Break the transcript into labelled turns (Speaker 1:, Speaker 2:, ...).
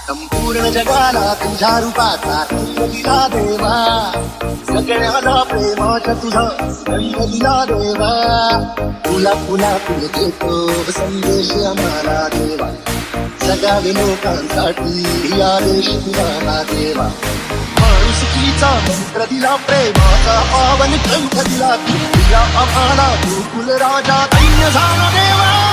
Speaker 1: संपूर्ण जगाला तुझ्या रूपाचा रंग दिला देवा, सगळ्याला प्रेमाच्या तुझा रंग दिला देवा. तुला तुला तुला देतो संदेश आम्हाला देवा, जगावे लोकांसाठी आदेश तुला देवा. माणुसकीचा मंत्र दिला, प्रेमाचा पावन ग्रंथ दिला, तुझ्या आम्हाला गोकुल राजा दैन्य झाला देवा.